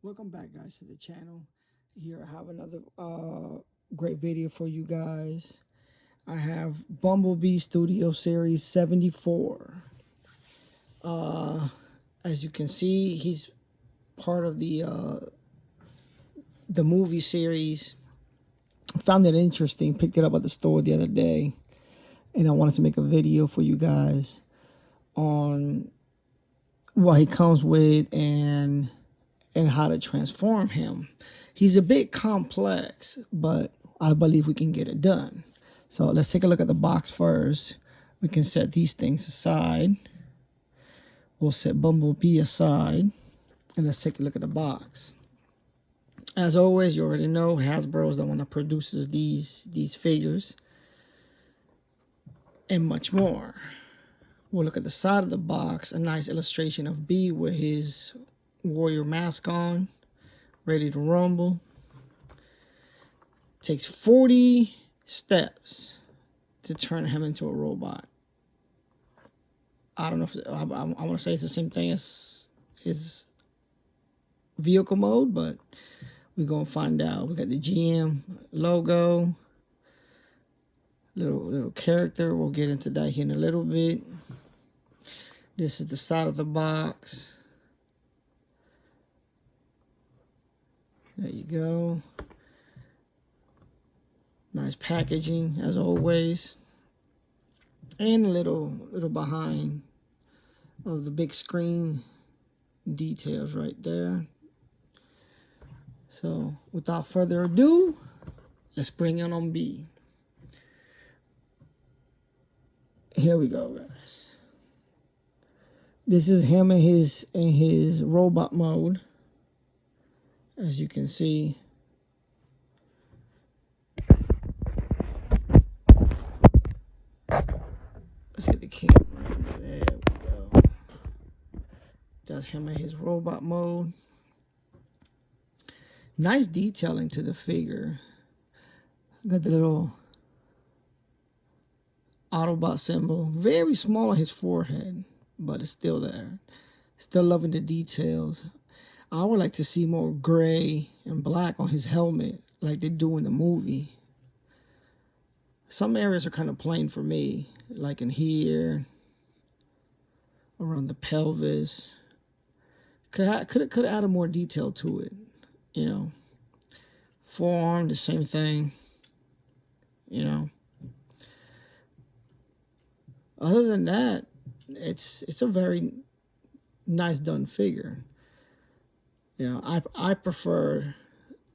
Welcome back, guys, to the channel. Here I have another great video for you guys. I have Bumblebee Studio Series 74. As you can see, he's part of the movie series. I found it interesting, picked it up at the store the other day, and I wanted to make a video for you guys on what he comes with and how to transform him. He's a bit complex, but I believe we can get it done. So let's take a look at the box first. We can set these things aside. We'll set Bumblebee aside, and let's take a look at the box. As always, you already know Hasbro is the one that produces these figures and much more. We'll look at the side of the box, a nice illustration of B with his warrior mask on, ready to rumble. Takes 40 steps to turn him into a robot. I don't know if I want to say it's the same thing as his vehicle mode, but we're gonna find out. We got the GM logo, little character. We'll get into that here in a little bit. This is the side of the box. There you go. Nice packaging as always, and a little behind of the big screen details right there. So without further ado, let's bring it on B. Here we go, guys. This is him in his robot mode, as you can see. Let's get the camera. There we go. That's him in his robot mode. Nice detailing to the figure. Got the little Autobot symbol. Very small on his forehead, but it's still there. Still loving the details. I would like to see more gray and black on his helmet like they do in the movie. Some areas are kind of plain for me, like in here, around the pelvis. Could have added more detail to it, you know. Forearm, the same thing, you know. Other than that, it's a very nice done figure. You know, I prefer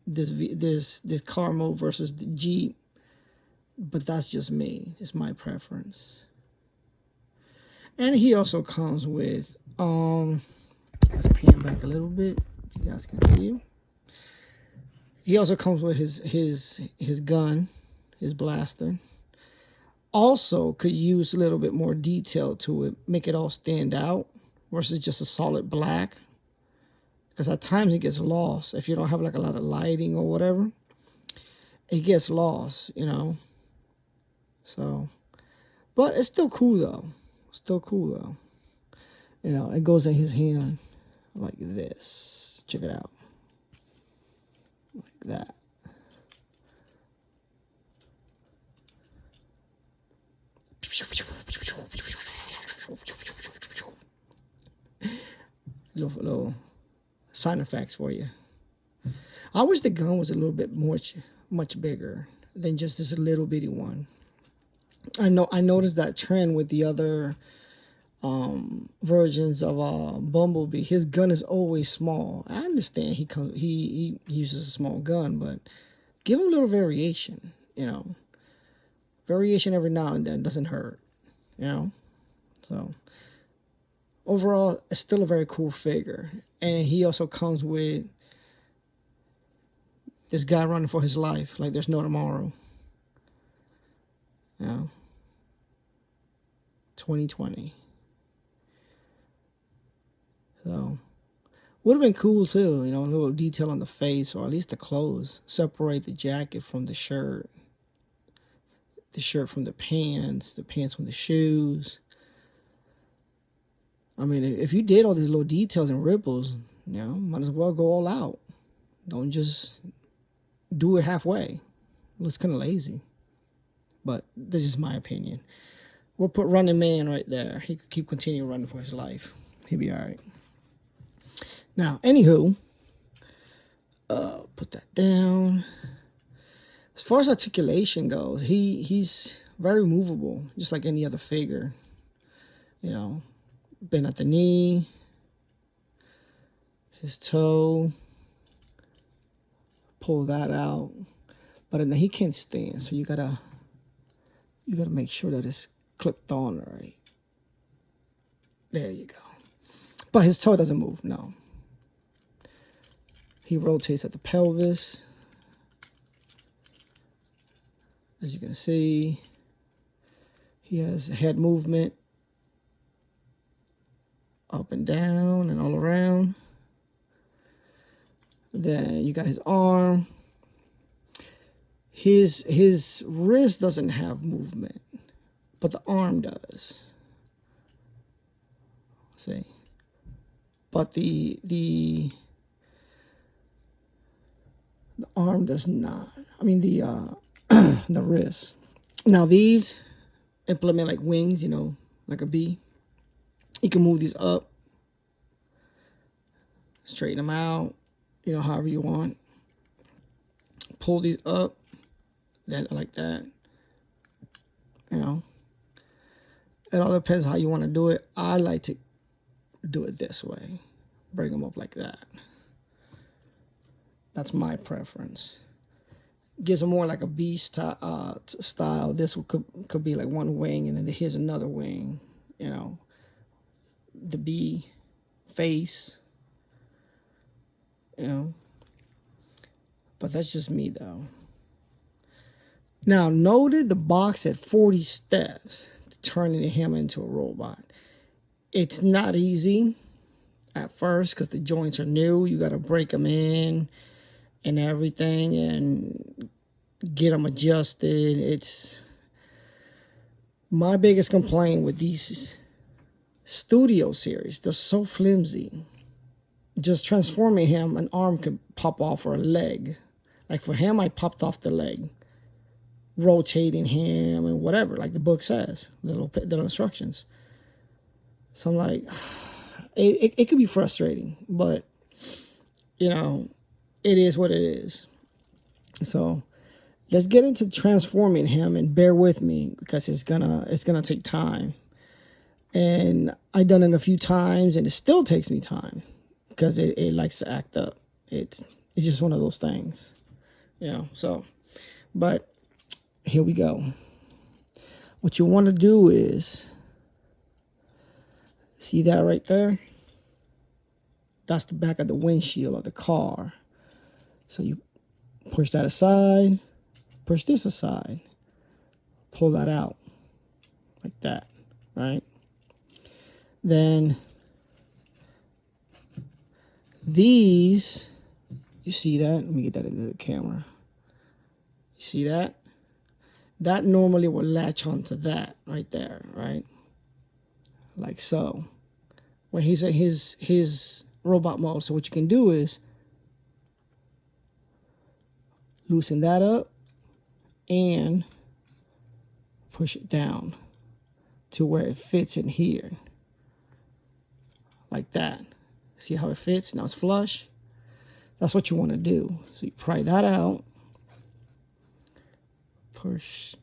this car mode versus the Jeep, but that's just me. It's my preference. And he also comes with let's pan back a little bit so you guys can see him. He also comes with his gun, his blaster. Also could use a little bit more detail to it, make it all stand out versus just a solid black. Because at times it gets lost. If you don't have like a lot of lighting or whatever, it gets lost, you know. So, but it's still cool though. Still cool though. You know, it goes in his hand like this. Check it out. Like that. Little sound effects for you. I wish the gun was a little bit much bigger than just this little bitty one. I noticed that trend with the other versions of Bumblebee. His gun is always small. I understand he uses a small gun, but give him a little variation, you know. Variation every now and then doesn't hurt, you know. So overall, it's still a very cool figure. And he also comes with this guy running for his life like there's no tomorrow. You know, 2020. So would have been cool too, you know, a little detail on the face or at least the clothes. Separate the jacket from the shirt from the pants from the shoes. I mean, if you did all these little details and ripples, You know, might as well go all out. Don't just do it halfway. It's kind of lazy. But this is my opinion. We'll put Running Man right there. He could keep continuing running for his life. He'll be all right. Now, anywho, put that down. As far as articulation goes, he's very movable, just like any other figure. You know, bend at the knee, his toe, pull that out. But then he can't stand, so you gotta make sure that it's clipped on right. There you go. But his toe doesn't move, no. He rotates at the pelvis. As you can see, he has head movement up and down and all around. Then you got his arm. His wrist doesn't have movement, but the arm does. See? But the arm does not. I mean the the wrist. Now these implement like wings, you know, like a bee. You can move these up, straighten them out, you know, however you want. Pull these up, then like that. You know, it all depends how you want to do it. I like to do it this way, bring them up like that. That's my preference. Gives them more like a bee style. This could be like one wing, and then here's another wing. You know, the bee face. You know, but that's just me though. Now, noted the box at 40 steps to turning him into a robot. It's not easy at first because the joints are new. You got to break them in and everything and get them adjusted. It's my biggest complaint with these studio series. They're so flimsy. Just transforming him, an arm could pop off or a leg. Like for him, I popped off the leg. Rotating him and whatever, like the book says, little instructions. So I'm like, it could be frustrating, but you know, it is what it is. So let's get into transforming him, and bear with me because it's gonna take time. And I've done it a few times, and it still takes me time because it likes to act up. It's just one of those things, you know. So, but here we go. What you want to do is, see that right there? That's the back of the windshield of the car. So you push that aside, push this aside, pull that out like that, right? Then these, you see that? Let me get that into the camera. You see that? That normally will latch onto that right there, right? Like so. When he's in his robot mode. So what you can do is loosen that up and push it down to where it fits in here. Like that. See how it fits? Now it's flush. That's what you want to do. So you pry that out. Push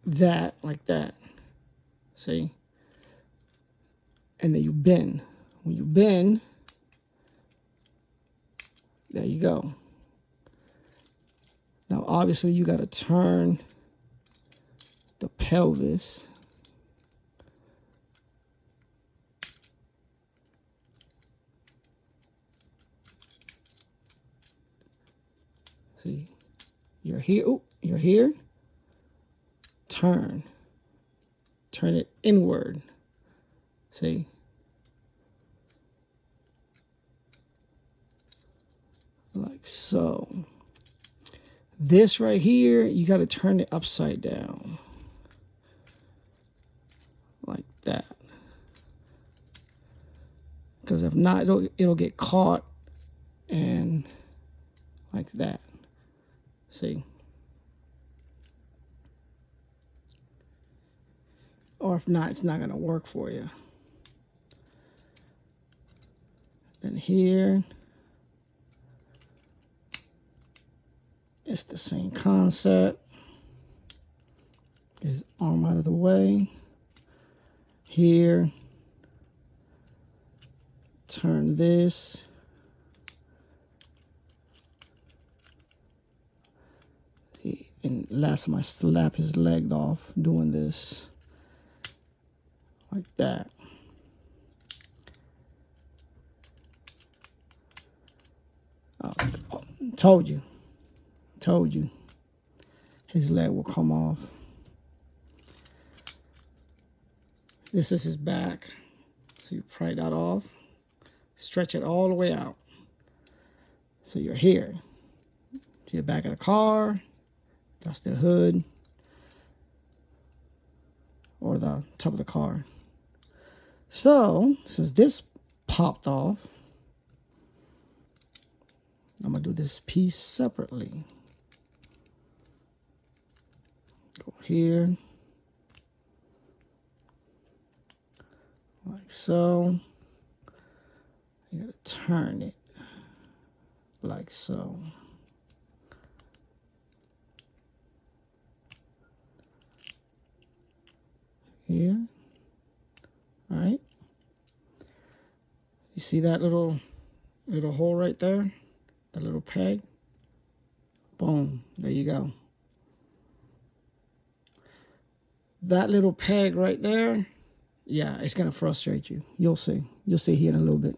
that like that. See? And then you bend. When you bend, there you go. Now obviously you got to turn the pelvis. See? You're here. Oh, you're here. Turn. Turn it inward. See? Like so. This right here, you got to turn it upside down. Like that. because if not, it'll get caught and like that. See? Or if not, it's not going to work for you. Then here, it's the same concept. His arm out of the way. Here, turn this. See, and last time I slap his leg off doing this. Like that. Oh, told you. His leg will come off. This is his back. So you pry that off. Stretch it all the way out. So you're here. To the back of the car. That's the hood. Or the top of the car. So, since this popped off, I'm going to do this piece separately. Go here. Like so. You got to turn it. Like so. Here. All right. You see that little hole right there? That little peg? Boom. There you go. That little peg right there, yeah, it's going to frustrate you. You'll see. You'll see here in a little bit.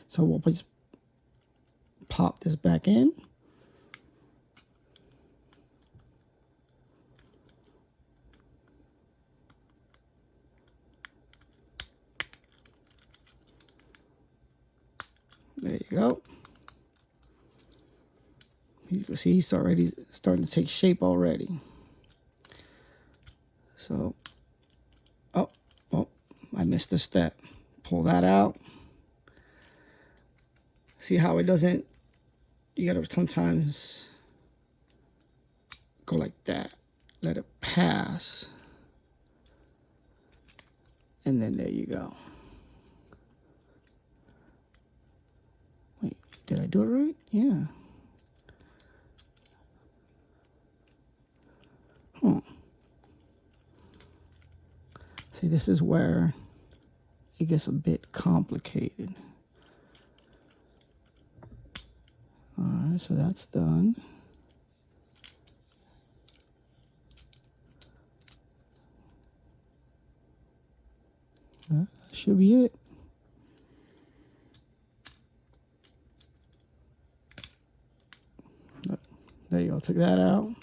So we'll just pop this back in. There you go. You can see he's already starting to take shape already. So, oh, I missed a step. Pull that out. See how it doesn't, you gotta sometimes go like that. Let it pass. And then there you go. Wait, did I do it right? Yeah. See, this is where it gets a bit complicated. All right, so that's done. That should be it. There you go, took that out.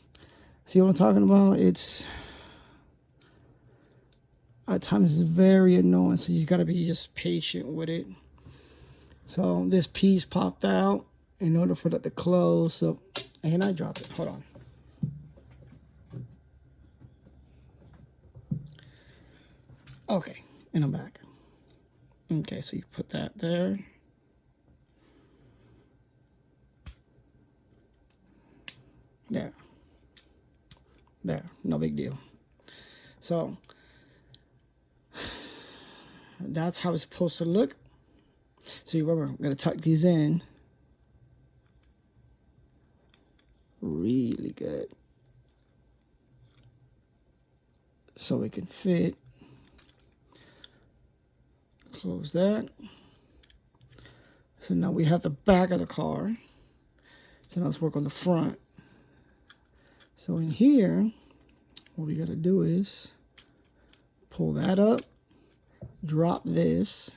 See what I'm talking about? It's, at times it's very annoying, so you gotta be just patient with it. So this piece popped out in order for that to close. So, and I dropped it, hold on. Okay, and I'm back. Okay, so you put that there. There, no big deal. So that's how it's supposed to look. So you remember, I'm gonna tuck these in really good so it can fit. Close that. So now we have the back of the car. So now let's work on the front. So in here, what we gotta do is pull that up, drop this.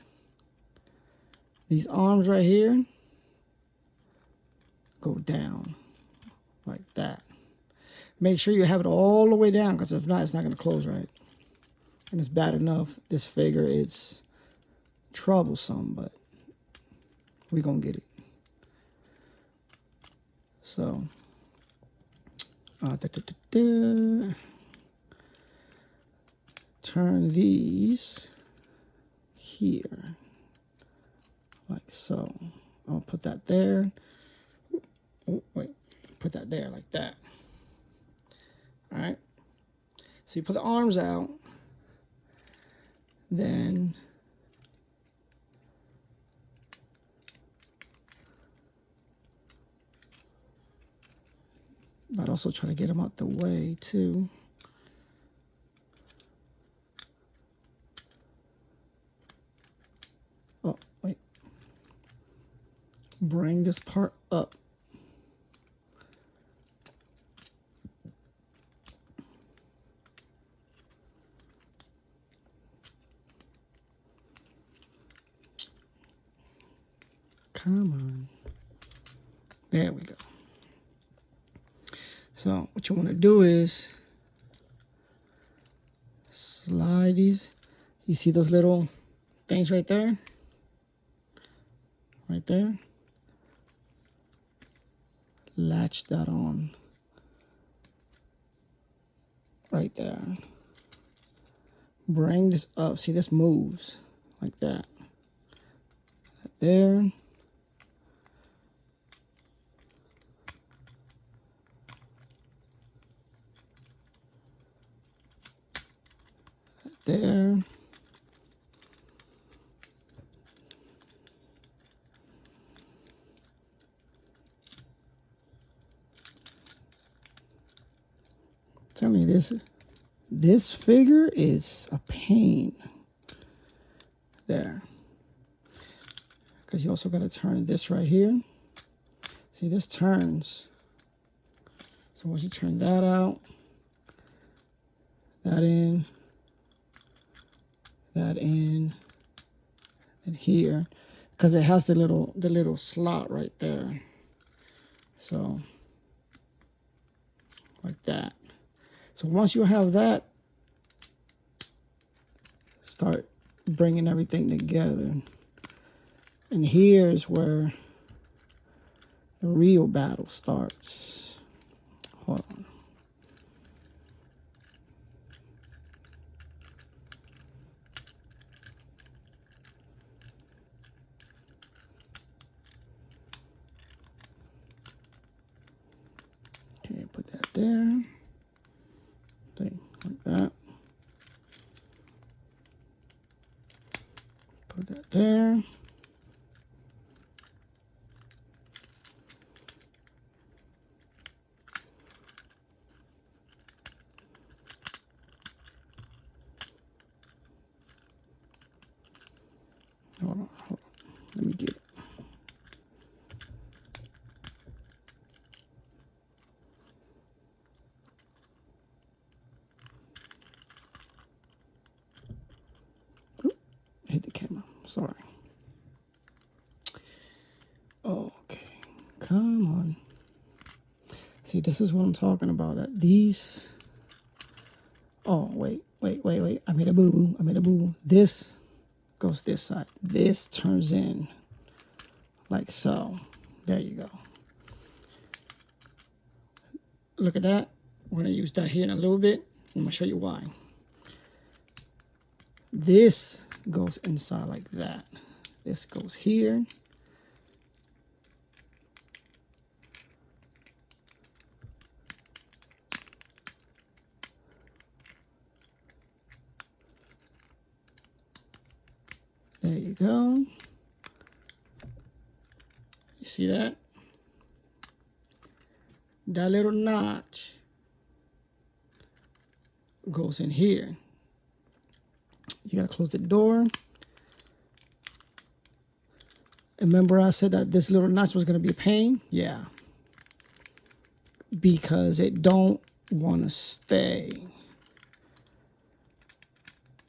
These arms right here go down like that. Make sure you have it all the way down, because if not, it's not gonna close right. And it's bad enough, this figure, it's troublesome, but we're gonna get it. So, turn these here, like so. I'll put that there. Oh, wait, put that there like that. All right. So you put the arms out, then I'd also try to get them out the way too. Oh, wait. Bring this part up. Come on. There we go. So what you want to do is slide these. You see those little things right there? Right there. Latch that on. Right there. Bring this up. See, this moves like that. There. There. Tell me this figure is a pain. There. Because you also got to turn this right here. See, this turns. So once you turn that out, that in, and here, because it has the little slot right there. So like that. So once you have that, start bringing everything together. And here's where the real battle starts. Hold on. Okay, put that there. Like that. Put that there. Hold on. Let me get it. Oop, hit the camera. Sorry. Okay. Come on. See, this is what I'm talking about. These. Oh, wait. I made a boo-boo. This goes this side. This turns in like so. There you go. Look at that. We're going to use that here in a little bit. I'm going to show you why. This goes inside like that. This goes here. There you go. You see that? That little notch goes in here. You gotta close the door. Remember I said that this little notch was gonna be a pain? Yeah. Because it don't wanna stay.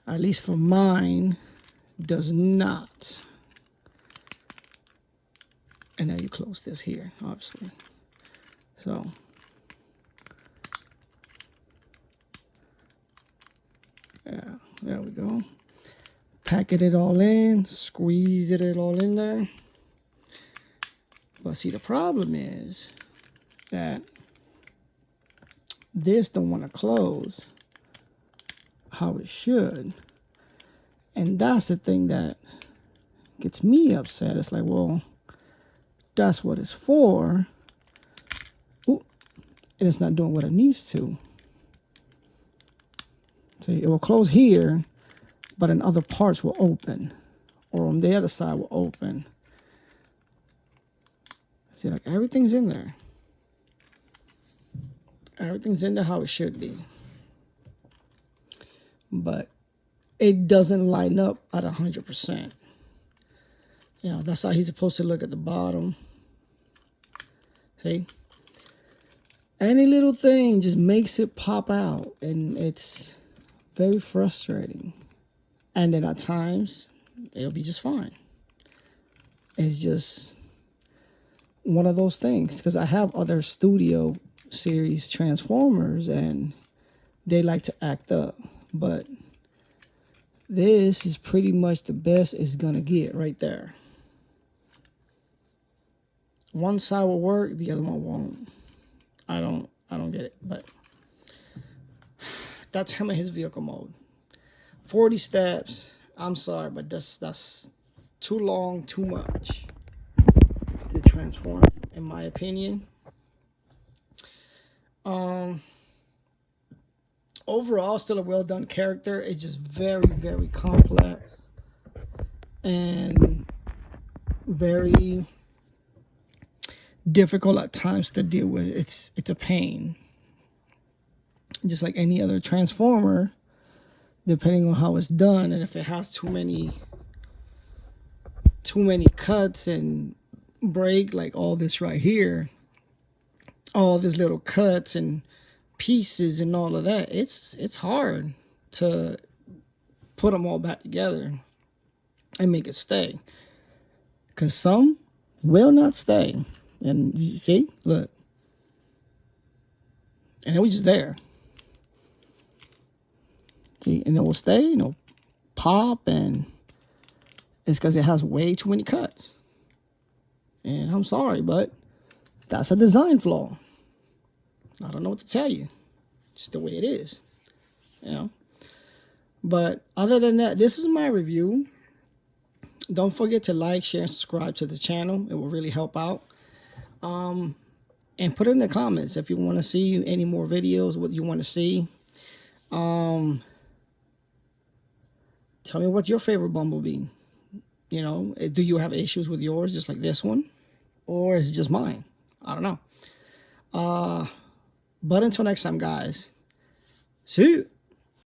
At least for mine, does not. And now you close this here, obviously. So yeah, there we go. Packet it all in, squeeze it all in there. But see, the problem is that this don't want to close how it should. And that's the thing that gets me upset. It's like, well, that's what it's for. Ooh, and it's not doing what it needs to. See, it will close here, but in other parts will open. Or on the other side will open. See, like everything's in there. Everything's in there how it should be. But it doesn't line up at 100%. You know, that's how he's supposed to look at the bottom. See? Any little thing just makes it pop out. And it's very frustrating. And then at times, it'll be just fine. It's just one of those things. Because I have other studio series Transformers, and they like to act up. But this is pretty much the best it's going to get right there. One side will work, the other one won't. I don't get it, but that's him in his vehicle mode. 40 steps. I'm sorry, but that's too long, too much to transform, in my opinion. Overall, still a well done character. It's just very, very complex and very difficult at times to deal with. It's a pain. Just like any other Transformer, depending on how it's done, and if it has too many cuts and break, like all this right here, all these little cuts and pieces and all of that, it's hard to put them all back together and make it stay, because some will not stay. And you see, look, and it was just there. See, and it will stay, you know, pop, and it's because it has way too many cuts. And I'm sorry, but that's a design flaw. I don't know what to tell you. It's just the way it is, you know. But other than that, this is my review. Don't forget to like, share, and subscribe to the channel. It will really help out. And put it in the comments if you want to see any more videos, what you want to see. Tell me what's your favorite Bumblebee. You know, do you have issues with yours just like this one? Or is it just mine? I don't know. But until next time, guys. See you.